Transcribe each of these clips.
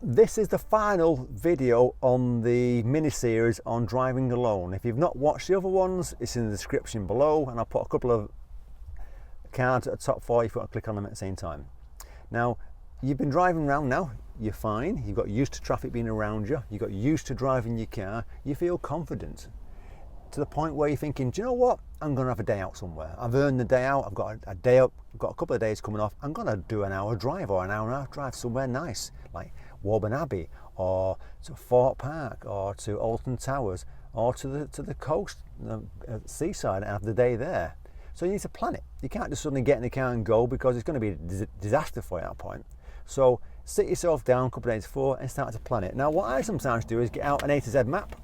this is the final video on the mini-series on driving alone. If you've not watched the other ones, it's in the description below, and I'll put a couple of cards at the top for you if you want to click on them at the same time. Now, you've been driving around now, you're fine, you've got used to traffic being around you, you got used to driving your car, you feel confident to the point where you're thinking, do you know what, I'm going to have a day out somewhere. I've earned the day out, I've got a day out, I've got a couple of days coming off, I'm going to do an hour drive or an hour and a half drive somewhere nice, like Woburn Abbey, or to Fort Park, or to Alton Towers, or to the coast, seaside, and have the day there. So you need to plan it. You can't just suddenly get in the car and go, because it's going to be a disaster for you at that point. So sit yourself down a couple of days before and start to plan it. Now, what I sometimes do is get out an A to Z map,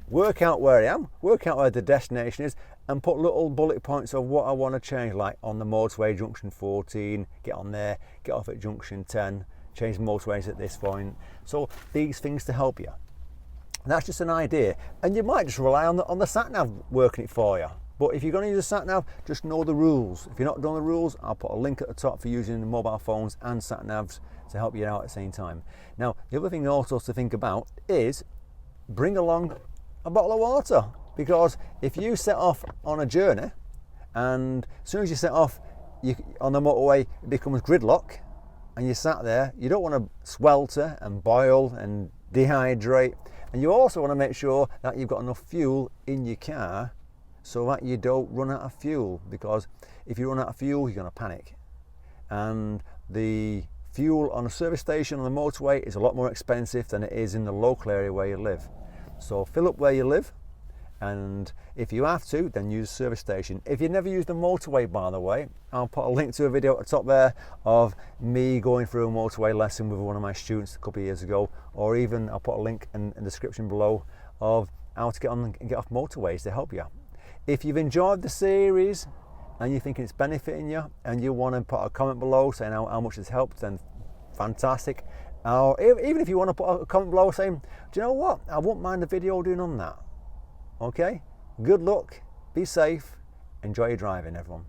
work out where I am, work out where the destination is, and put little bullet points of what I want to change, like on the motorway, junction 14, get on there, get off at junction 10, change the motorways at this point. So these things to help you. And that's just an idea. And you might just rely on the sat-nav working it for you. But if you're going to use a sat-nav, just know the rules. If you're not doing the rules, I'll put a link at the top for using the mobile phones and sat-navs to help you out at the same time. Now, the other thing also to think about is bring along a bottle of water, because if you set off on a journey and as soon as you set off on the motorway, it becomes gridlock and you sat there, you don't want to swelter and boil and dehydrate, and you also want to make sure that you've got enough fuel in your car so that you don't run out of fuel, because if you run out of fuel, you're going to panic. And the fuel on a service station on the motorway is a lot more expensive than it is in the local area where you live. So fill up where you live, and if you have to, then use a service station. If you never use the motorway, by the way, I'll put a link to a video at the top there of me going through a motorway lesson with one of my students a couple of years ago, or even I'll put a link in the description below of how to get on and get off motorways to help you. If you've enjoyed the series and you're thinking it's benefiting you and you want to put a comment below saying how much it's helped, then fantastic. Or even if you want to put a comment below saying, do you know what, I won't mind the video doing on that. Okay, good luck, be safe, enjoy your driving, everyone.